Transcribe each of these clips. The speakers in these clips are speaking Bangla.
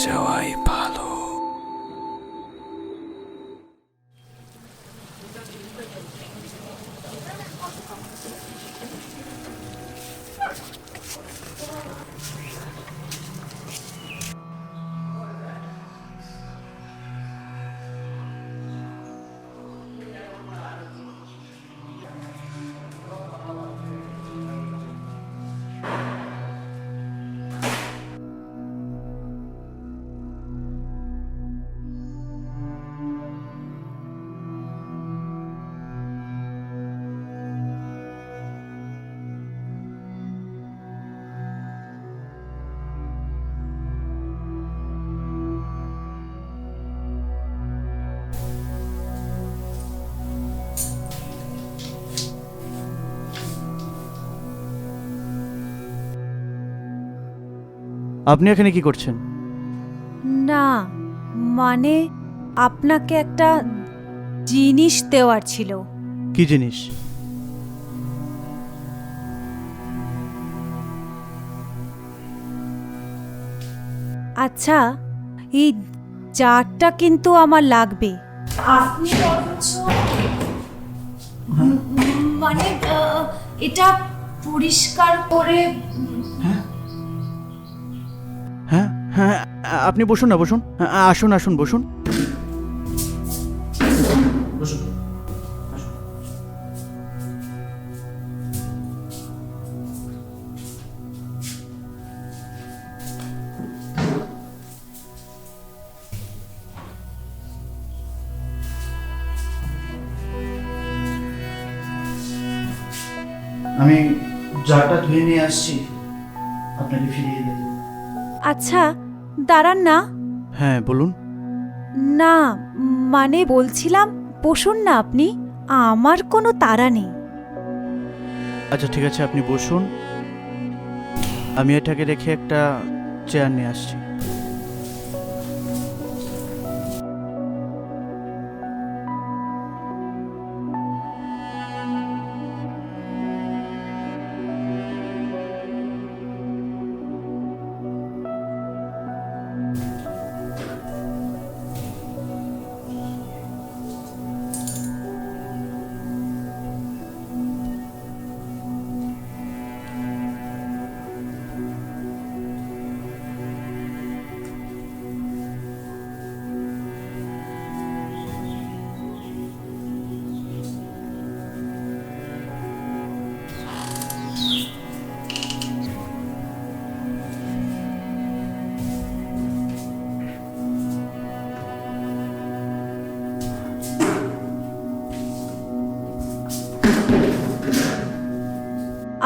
যাওয়াই ভালো। আপনি এখানে কি করছেন? না, মানে আপনাকে একটা জিনিস দেওয়ার ছিল। কি জিনিস? আচ্ছা, এই জারটা কিন্তু আমার লাগবে। আপনি বরঞ্চ মানে এটা পরিষ্কার করে। হ্যাঁ হ্যাঁ, আপনি বসুন না, বসুন। আসুন আসুন, বসুন। আমি জারটা ধুয়ে নিয়ে আসছি, আপনাকে ফিরিয়ে দেব। আচ্ছা, দাঁড়ান না। হ্যাঁ বলুন। না, মানে বলছিলাম বসুন না আপনি, আমার কোনো তাড়া নেই। আচ্ছা ঠিক আছে, আপনি বসুন। আমি এটাকে রেখে একটা চেয়ার নিয়ে আসছি।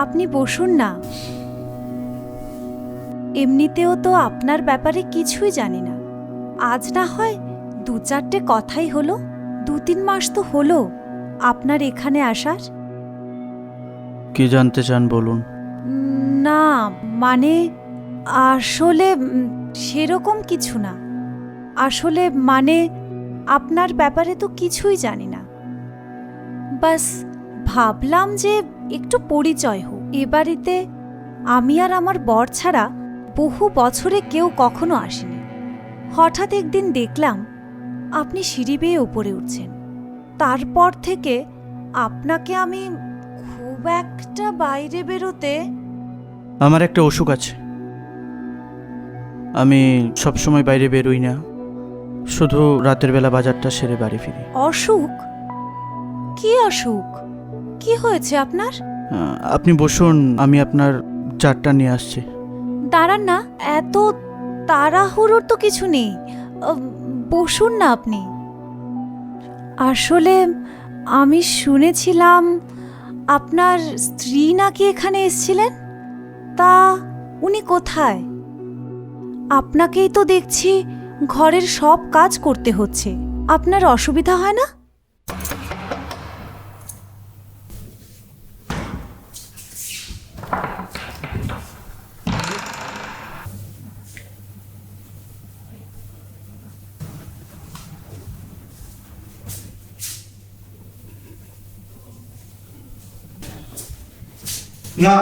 আপনি বসুন না। এমনিতেও তো আপনার ব্যাপারে কিছুই জানি না। আজ না হয় 2-4টে কথাই হলো। 2-3 মাস তো হলো আপনার এখানে আসার। কি জানতে চান বলুন। না, মানে আসলে সেরকম কিছু না। আসলে মানে আপনার ব্যাপারে তো কিছুই জানি না। বাস ভাবলাম যে একটু পরিচয় হোক। এ বাড়িতে আমি আর আমার বর ছাড়া বহু বছরে কেউ কখনো আসেনি। হঠাৎ একদিন দেখলাম আপনি সিঁড়ি বেয়ে উপরে উঠছেন। তারপর থেকে আপনাকে আমি খুব একটা বাইরে বেরোতে। আমার একটা অসুখ আছে, আমি সবসময় বাইরে বেরোই না, শুধু রাতের বেলা বাজারটা সেরে বাড়ি ফিরি। অসুখ? কি অসুখ? কি হয়েছে আপনার? আপনি বসুন, আমি আপনার চারটা নিয়ে আসছি। দাঁড়ান না, এত তাড়াহুড়োর তো কিছু নেই। বসুন না আপনি। আসলে আমি শুনেছিলাম আপনার স্ত্রী নাকি এখানে এসেছিলেন। তা উনি কোথায়? আপনাকেই তো দেখছি ঘরের সব কাজ করতে হচ্ছে। আপনার অসুবিধা হয় না? না,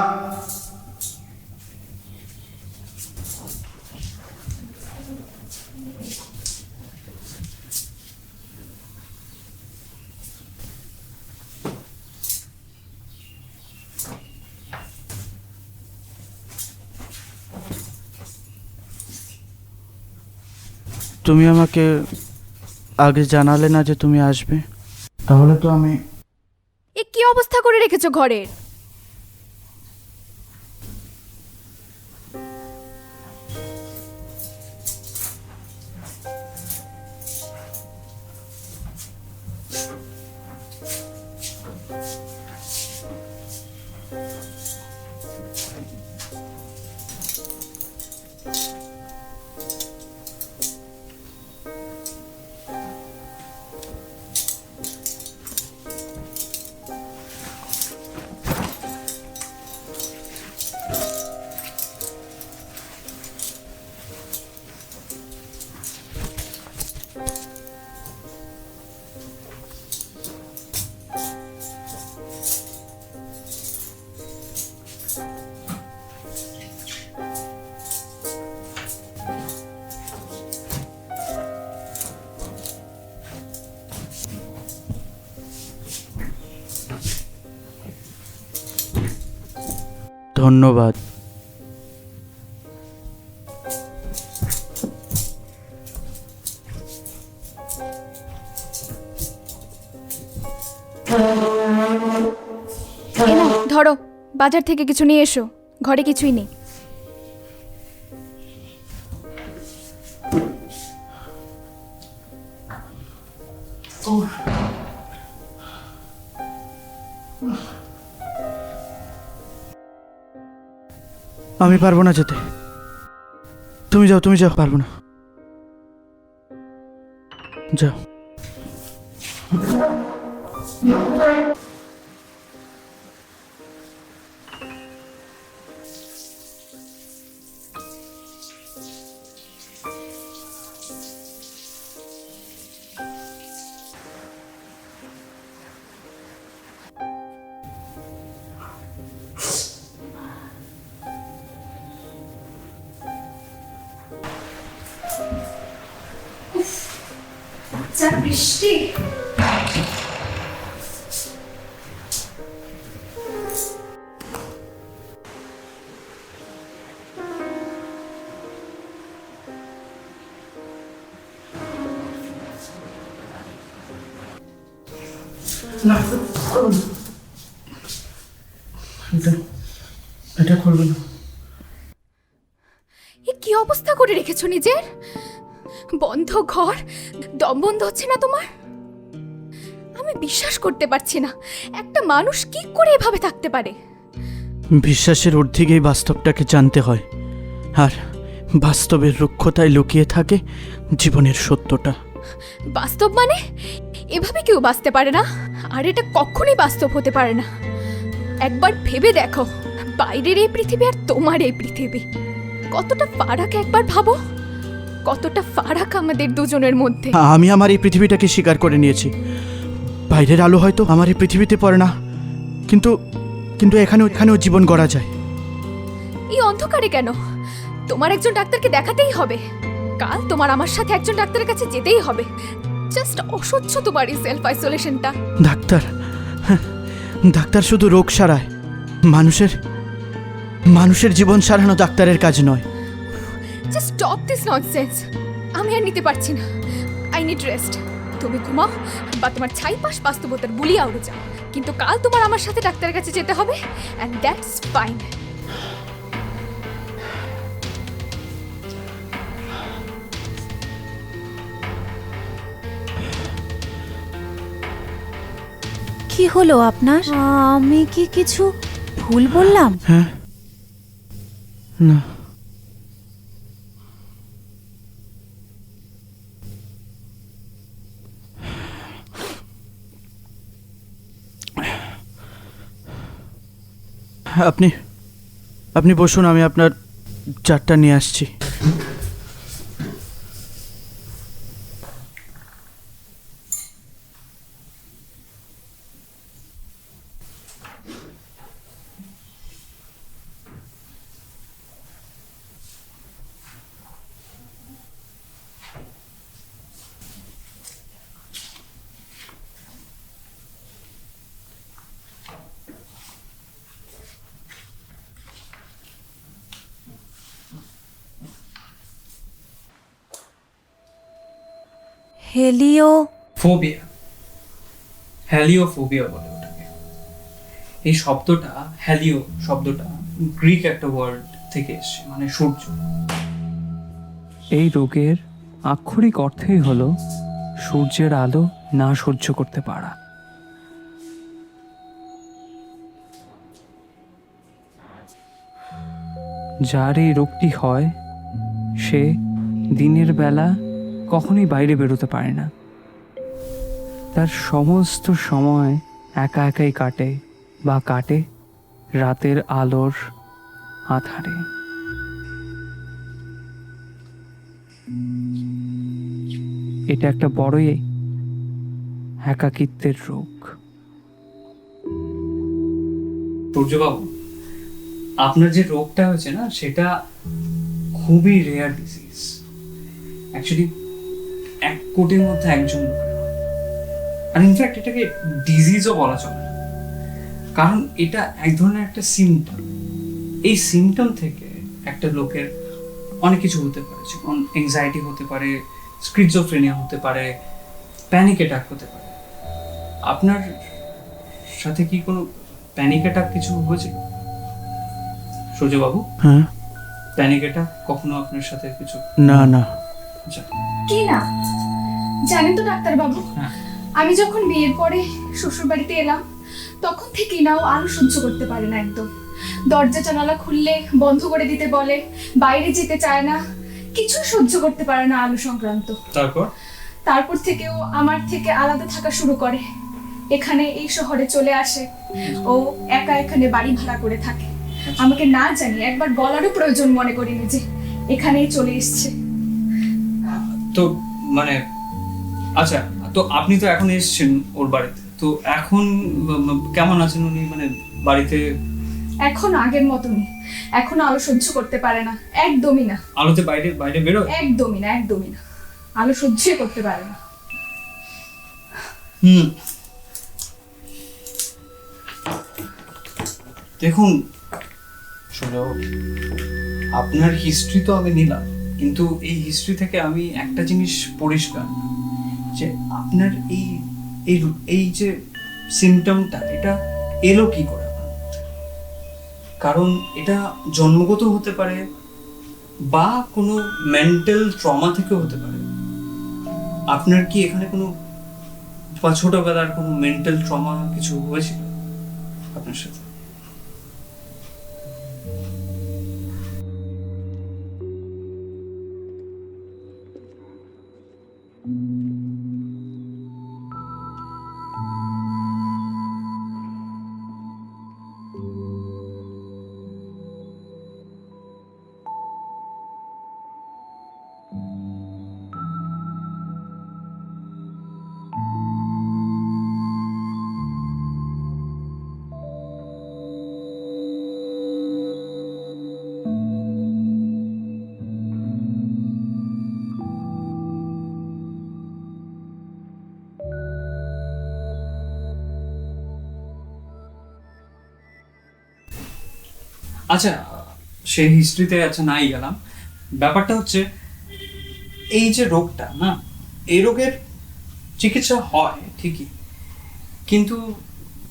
তুমি আমাকে আগে জানালে না যে তুমি আসবে, তাহলে তো আমি এ কি অবস্থা করে রেখেছো ঘরের? ধন্যবাদ। এ নাও, ধরো, বাজার থেকে কিছু নিয়ে এসো। ঘরে কিছুই নেই। আমি পারবো না যেতে। তুমি যাও, তুমি যাও। পারবো না, যাও। বৃষ্টি। না, এটা করবে না। এ কি অবস্থা করে রেখেছো নিজের? বন্ধ ঘর, দম বন্ধ হচ্ছে না তোমার? আমি বিশ্বাস করতে পারছি না, একটা মানুষ কি করে এভাবে থাকতে পারে। বিশ্বাসের ঊর্ধ্বে গিয়ে বাস্তবটাকে জানতে হয়, আর বাস্তবের রুক্ষতায় লুকিয়ে থাকে জীবনের সত্যটা। বাস্তব মানে এভাবে কেউ বাঁচতে পারে না, আর এটা কখনোই বাস্তব হতে পারে না। একবার ভেবে দেখো, বাইরের এই পৃথিবী আর তোমার এই পৃথিবী কতটা ফারাক। একবার ভাবো কতটা ফারাক আমাদের দুজনের মধ্যে। আমি আমার এই পৃথিবীটাকে স্বীকার করে নিয়েছি। বাইরের আলো হয়তো আমার এই পৃথিবীতে পড়ে না, কিন্তু কিন্তু এখানেও জীবন গড়া যায়। এই অন্ধকারে কেন? তোমার একজন ডাক্তারকে দেখাতেই হবে। কাল তোমার আমার সাথে একজন ডাক্তারের কাছে যেতেই হবে। জাস্ট অসহ্য তোমার এই সেলফ আইসোলেশনটা। ডাক্তার শুধু রোগ সারায়, মানুষের জীবন সারানো ডাক্তারের কাজ নয়। Just stop this nonsense. আমি আর নিতে পারছি না। I need rest. তুমি ঘুমাও বা তোমার ছাইপাশ বাস্তবতার বুলিয়া উড়ে যাও, কিন্তু কাল তোমার আমার সাথে ডাক্তারের কাছে যেতে হবে, অ্যান্ড দ্যাটস ফাইন। কি হলো আপনার? আমি কি কিছু ভুল বললাম? হ্যাঁ, না, আপনি বসুন, আমি আপনার চারটা নিয়ে আসছি। হেলিও ফোবিয়া, হ্যালিওফোবিয়া বলে ওটাকে। এই শব্দটা, হ্যালিও শব্দটা গ্রিক একটা ওয়ার্ড থেকে এসেছে, মানে সূর্য। এই রোগের আক্ষরিক অর্থই হলো সূর্যের আলো না সহ্য করতে পারা। যার এই রোগটি হয় সে দিনের বেলা কখনোই বাইরে বেরোতে পারে না। তার সমস্ত সময় একা একাই কাটে বা কাটে রাতের আলোর আধারে। এটা একটা বড়ই একাকিত্বের রোগ। সূর্যবাবু, আপনার যে রোগটা হয়েছে না, সেটা খুবই রেয়ার ডিজিজ। অ্যাকচুয়ালি 1 কোটির মধ্যে একজন লোকের হয়। আর ইনফ্যাক্ট এটাকে ডিজিজও বলা চলে না, কারণ এটা এক ধরনের একটা সিমটম। এই সিমটম থেকে একটা লোকের অনেক কিছু হতে পারে, যেমন এংজাইটি হতে পারে, স্কিজোফ্রেনিয়া হতে পারে, প্যানিক অ্যাটাক হতে পারে। আপনার সাথে কি কোনো প্যানিক অ্যাটাক কিছু হয়েছিল সূর্যবাবু? হ্যাঁ। প্যানিক অ্যাটাক কখনো আপনার সাথে কিছু? না না। আচ্ছা। কি না জানেন তো ডাক্তারবাবু, হ্যাঁ। আমি যখন বিয়ের পরে শ্বশুর বাড়িতে এলাম তখন থেকেই না ও আলো সহ্য করতে পারে না একদম। দরজা জানালা খুললে বন্ধ করে দিতে বলে, বাইরে যেতে চায় না, কিছু সহ্য করতে পারে না আলো সংক্রান্ত। তারপর থেকে ও আমার থেকে আলাদা থাকা শুরু করে। এখানে এই শহরে চলে আসে, ও একা এখানে বাড়ি ভাড়া করে থাকে। আমাকে না জানি একবার বলারও প্রয়োজন মনে করিনি যে এখানেই চলে এসছে। তো মানে আচ্ছা, তো আপনি তো এখন এসেছেন ওর বাড়িতে, তো এখন কেমন আছেন উনি? মানে বাড়িতে এখন আগের মতনই, এখন আলো সহ্য করতে পারে না, একদমই না। আলোতে বাইরে বাইরে বেরোয়? একদমই না, একদমই না, আলো সহ্য করতে পারে না। দেখুন আপনার হিস্ট্রি তো আমি নিলাম, কিন্তু এই হিস্ট্রি থেকে আমি একটা জিনিস পরিষ্কার যে আপনার এই এই এই যে সিমটমটা, এটা এলো কি করে? কারণ এটা জন্মগত হতে পারে বা কোনো মেন্টাল ট্রমা থেকে হতে পারে। আপনার কি এখানে কোনো ছোটবেলার কোনো মেন্টাল ট্রমা কিছু হয়েছিল আপনার সাথে? আচ্ছা, সেই হিস্ট্রিতে আচ্ছা নাই গেলাম। ব্যাপারটা হচ্ছে এই যে রোগটা না, এই রোগের চিকিৎসা হয় ঠিকই, কিন্তু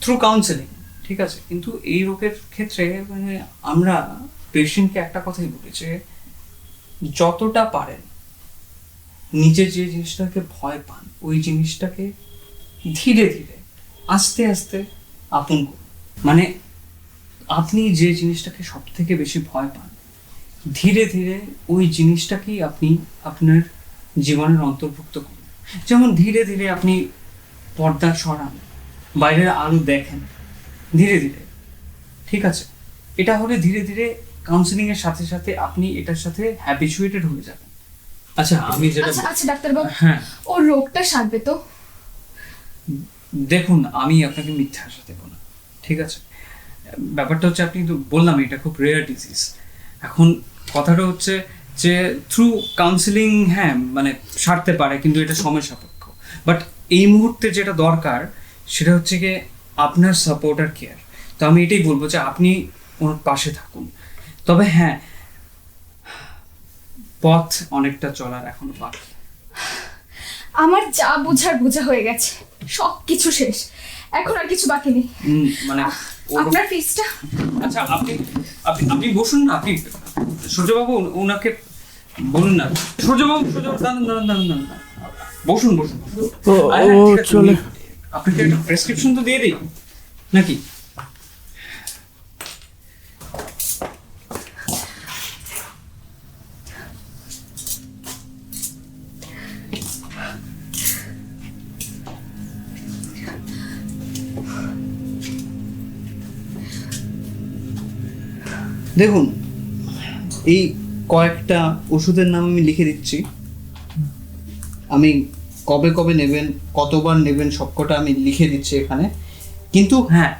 থ্রু কাউন্সেলিং, ঠিক আছে। কিন্তু এই রোগের ক্ষেত্রে মানে আমরা পেশেন্টকে একটা কথাই বলি যে যতটা পারেন নিজে যে জিনিসটাকে ভয় পান, ওই জিনিসটাকে ধীরে ধীরে আস্তে আস্তে আপন করুন। মানে আপনি যে জিনিসটাকে সব থেকে বেশি ভয় পান, ধীরে ধীরে ওই জিনিসটাকেই আপনি আপনার জীবনের অন্তর্ভুক্ত করুন। যেমন ধীরে ধীরে আপনি পর্দা সরান, বাইরের আলো দেখেন ধীরে ধীরে, ঠিক আছে। এটা হলে ধীরে ধীরে কাউন্সেলিং এর সাথে সাথে আপনি এটার সাথে হ্যাবিচুয়েটেড হয়ে যাবেন। আচ্ছা, আমি যেটা আচ্ছা ডাক্তারবাবু, হ্যাঁ, ওর রোগটা সারবে তো? দেখুন, আমি আপনাকে মিথ্যা আশা দেবো না, ঠিক আছে। ব্যাপারটা হচ্ছে, আপনি তো বললাম এটা খুব রেয়ার ডিজিজ। এখন কথাটা হচ্ছে যে থ্রু কাউন্সেলিং হ্যাঁ মানে সারতে পারে, কিন্তু এটা সময় সাপেক্ষ। বাট এই মুহূর্তে যেটা দরকার সেটা হচ্ছে গিয়ে আপনার সাপোর্ট আর কেয়ার। তো আমি এটাই বলবো যে আপনি ওর পাশে থাকুন। তবে হ্যাঁ, পথ অনেকটা চলার এখনো বাকি। আমার যা বোঝার বোঝা হয়ে গেছে, সব কিছু শেষ, এখন আর কিছু বাকি নেই। মানে আপনার ফিসটা। আচ্ছা, আপনি আপনি আপনি বসুন না। আপনি সূর্যবাবু ওনাকে বলুন না। সূর্যবাবু দাঁড়ান দাঁড়ান দাঁড়ান দাঁড়ান, বসুন বসুন। আরে, ও ঠিক আছে, চলে। আপনাকে একটা প্রেসক্রিপশন তো দিয়ে দিই নাকি? দেখুন, এই কয়েকটা ওষুধের নাম আমি লিখে দিচ্ছি। আমি কবে কবে নেবেন, কতবার নেবেন, সবকটা আমি লিখে দিচ্ছি এখানে। কিন্তু হ্যাঁ,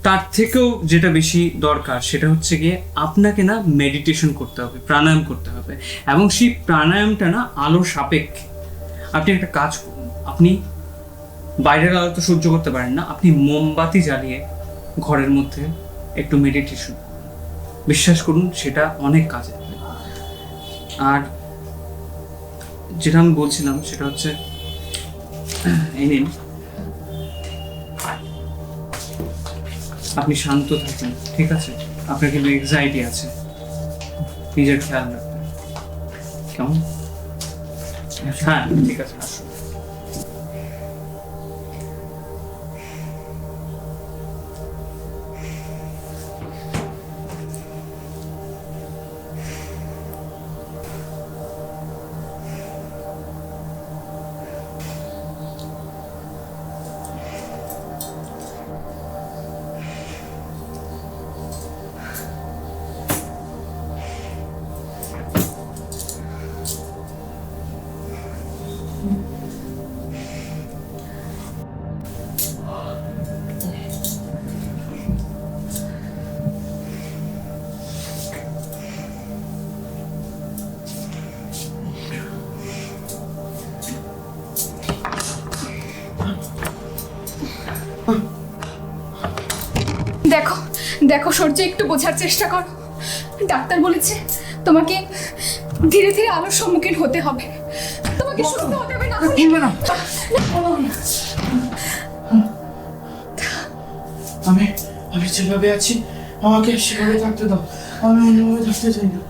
তার থেকেও যেটা বেশি দরকার সেটা হচ্ছে গিয়ে আপনাকে না মেডিটেশন করতে হবে, প্রাণায়াম করতে হবে, এবং সেই প্রাণায়ামটা না আলো সাপেক্ষে। আপনি একটা কাজ করুন, আপনি বাইরের আলো তো সহ্য করতে পারেন না, আপনি মোমবাতি জ্বালিয়ে ঘরের মধ্যে একটু মেডিটেশন, বিশ্বাস করুন সেটা অনেক কাজে দেবে। আর যেটা আমি বলছিলাম সেটা হচ্ছে, এই নিন, আপনি শান্ত থাকুন, ঠিক আছে? আপনার কিন্তু এক্সাইটি আছে, নিজের খেয়াল রাখবেন, কেমন? হ্যাঁ ঠিক আছে, আসুন। দেখো দেখো সূর্য, একটু বোঝার চেষ্টা করো। ডাক্তার বলেছে তোমাকে ধীরে ধীরে আলোর সম্মুখীন হতে হবে, তোমাকে সুস্থ হতে হবে। না আমি আমি যেভাবে আছি আমাকে সেভাবে থাকতে দাও, আমি অন্যভাবে থাকতে চাই না।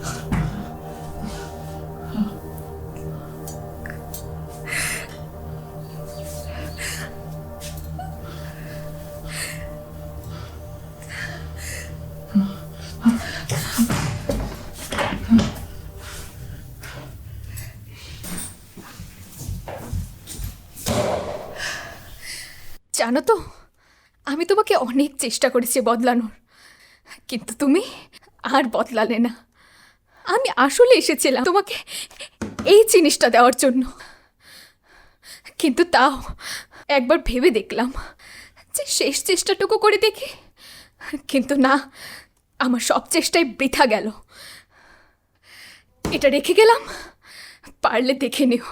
জানো তো, আমি তোমাকে অনেক চেষ্টা করেছি বদলানোর, কিন্তু তুমি আর বদলালে না। আমি আসলে এসেছিলাম তোমাকে এই জিনিসটা দেওয়ার জন্য, কিন্তু তাও একবার ভেবে দেখলাম যে শেষ চেষ্টাটুকু করে দেখি, কিন্তু না, আমার সব চেষ্টাই বৃথা গেল। এটা রেখে গেলাম, পারলে দেখে নিও।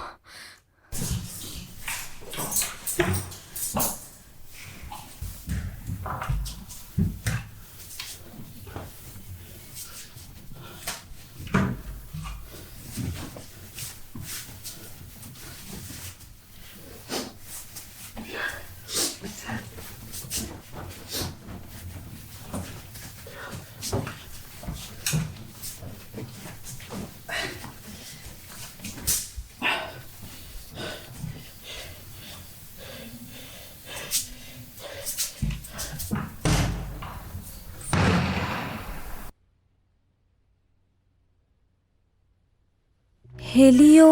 Helio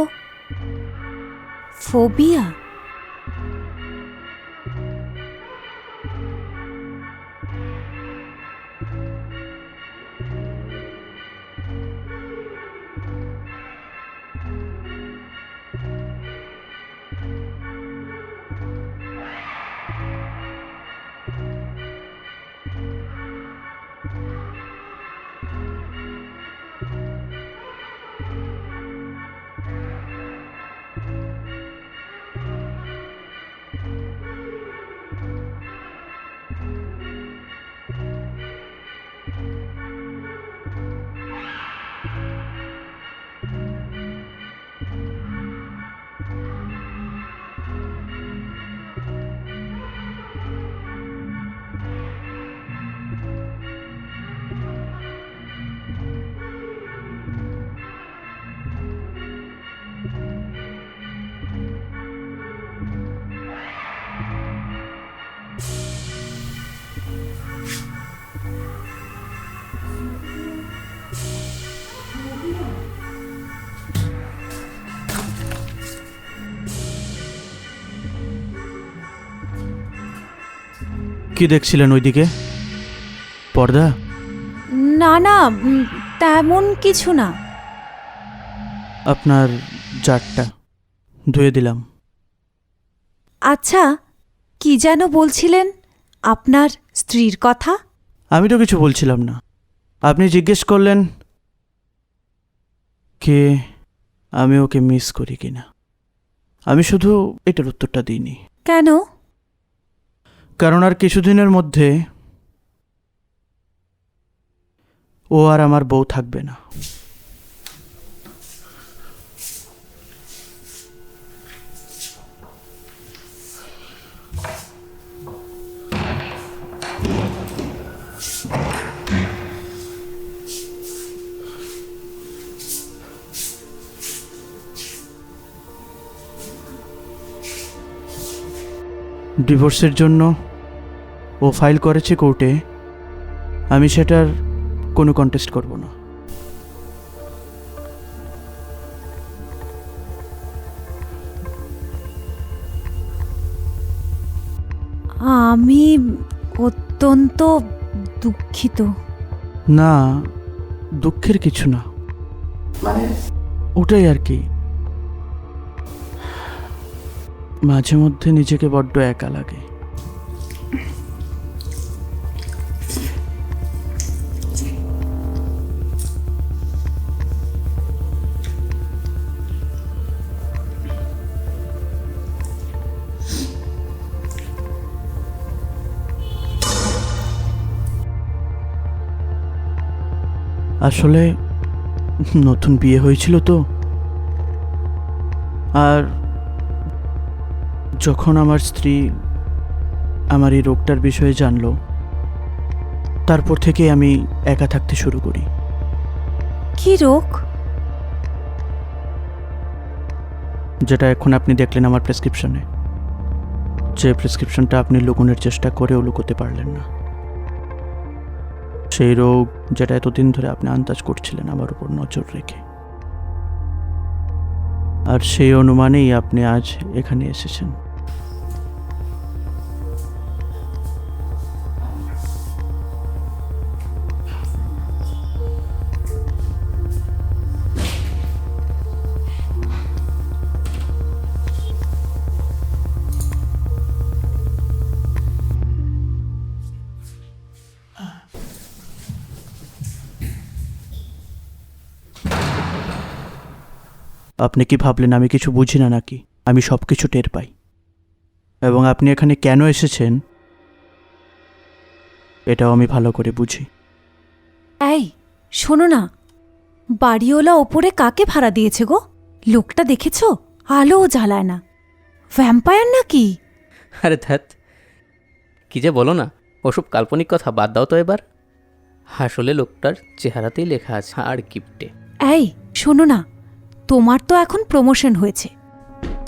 phobia? কি দেখছিলেন ওইদিকে? পর্দা? না না, তেমন কিছু না। আপনার জারটা ধুয়ে দিলাম। আচ্ছা, কি যেন বলছিলেন আপনার স্ত্রীর কথা? আমি তো কিছু বলছিলাম না, আপনি জিজ্ঞেস করলেন কে আমি ওকে মিস করি কিনা। আমি শুধু এটার উত্তরটা দিইনি, কেন? কারণ আর কিছুদিনের মধ্যে ও আর আমার বউ থাকবে না। ডিভোর্সের জন্য ও ফাইল করেছে কোর্টে, আমি সেটার কোনো কন্টেস্ট করব না। আমি অত্যন্ত দুঃখিত। না, দুঃখের কিছু না, মানে ওটাই আর কি, মাঝে মধ্যে নিজেকে বড্ড একা লাগে। আসলে নতুন বিয়ে হয়েছিল তো, আর যখন আমার স্ত্রী আমার এই রোগটার বিষয়ে জানলো, তারপর থেকে আমি একা থাকতে শুরু করি। কি রোগ? যেটা এখন আপনি দেখলেন আমার প্রেসক্রিপশনে, যে প্রেসক্রিপশনটা আপনি লুকোনোর চেষ্টা করেও লুকোতে পারলেন না, সেই রোগ যেটা এতদিন ধরে আপনি আন্দাজ করছিলেন আমার উপর নজর রেখে। আর সেই অনুমানেই আপনি আজ এখানে এসেছেন। আপনি কি ভাবলেন আমি কিছু বুঝি না নাকি? আমি সব কিছু টের পাই, এবং আপনি এখানে কেন এসেছেন এটাও আমি ভালো করে বুঝি। এই শোনো না, বাড়িওয়ালা ওপরে কাকে ভাড়া দিয়েছে গো? লোকটা দেখেছো? আলোও জ্বালায় না, ভ্যাম্পায়ার নাকি? আরে ধ্যাত, কি যে বলো না, ওসব কাল্পনিক কথা বাদ দাও তো এবার। আসলে লোকটার চেহারাতেই লেখা আছে আর গিফটে। এই শোনো না, তোমার তো এখন প্রমোশন হয়েছে,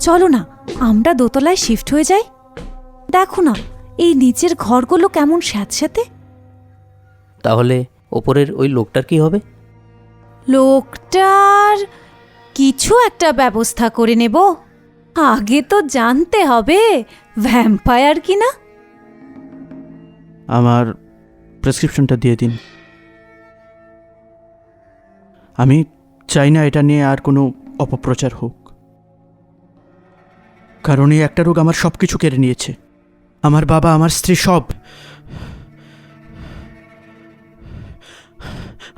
চলো না আমরা দোতলায় শিফট হয়ে যাই। দেখো না এই নিচের ঘরগুলো কেমন স্যাঁতস্যাঁতে। তাহলে ওপরের ওই লোকটার কি হবে? লোকটার কিছু একটা ব্যবস্থা করে নেব, আগে তো জানতে হবে ভ্যাম্পায়ার কিনা। আমার প্রেসক্রিপশনটা দিয়ে দিন। আমি চাই না এটা নিয়ে আর কোনো অপপ্রচার হোক, কারণ এই একটা রোগ আমার সব কিছু কেড়ে নিয়েছে, আমার বাবা, আমার স্ত্রী, সব।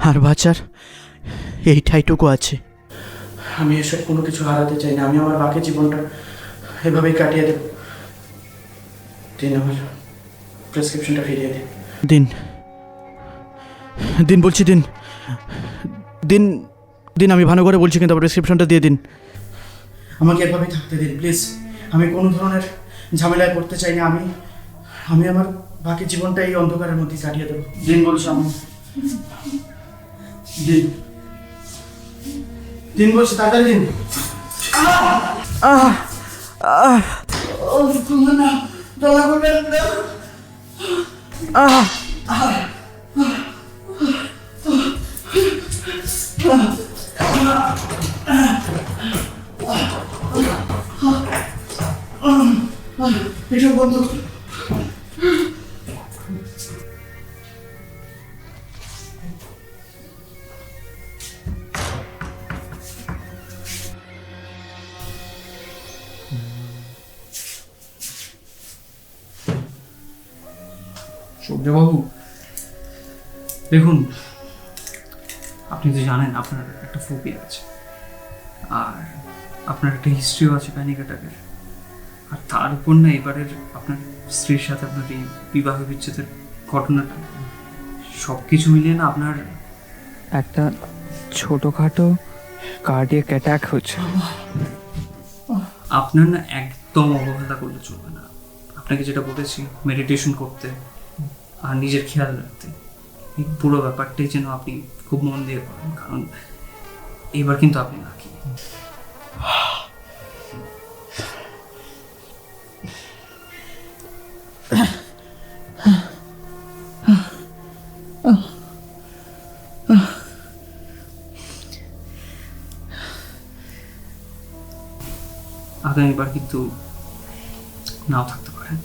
আর বাঁচার এই ঠাইটুকু আছে। আমি এসব কোনো কিছু হারাতে চাই না, আমি আমার বাকি জীবনটা এভাবেই কাটিয়ে দেব। দিন আমার প্রেসক্রিপশনটা ফিরিয়ে দিন। দিন দিন বলছি, দিন দিন দিন, আমি ভালো করে বলছি, কিন্তু আমার প্রেসক্রিপশনটা দিয়ে দিন। আমাকে এভাবেই থাকতে দিন প্লিজ, আমি কোনো ধরনের ঝামেলায় পড়তে চাই না। আমি আমার বাকি জীবনটা এই অন্ধকারের মধ্যে কাটিয়ে দেবো। দিন বলছি, আমি দিন দিন বলছি, তাড়াতাড়ি দিন। এসব বন্ধ। সূর্যবাবু, দেখুন, আপনি তো জানেন আপনার একটা ফোবিয়া আছে, আর আপনার একটা হিস্ট্রিও আছে প্যানিক অ্যাটাকের, আর তার উপর না এবারের আপনার স্ত্রীর সাথে আপনার এই বিবাহ বিচ্ছেদের ঘটনাটা, সব কিছু মিলিয়ে না আপনার একটা ছোটোখাটো কার্ডিয়াক অ্যাটাক হচ্ছে। আপনার না একদম অবহেলা করলে চলবে না। আপনাকে যেটা বলেছি, মেডিটেশন করতে আর নিজের খেয়াল রাখতে, এই পুরো ব্যাপারটাই যেন আপনি খুব মন দিয়ে করেন, কারণ এবার কিন্তু আপনি লাকি। আগামীবার কিন্তু নাও থাকতে পারেন।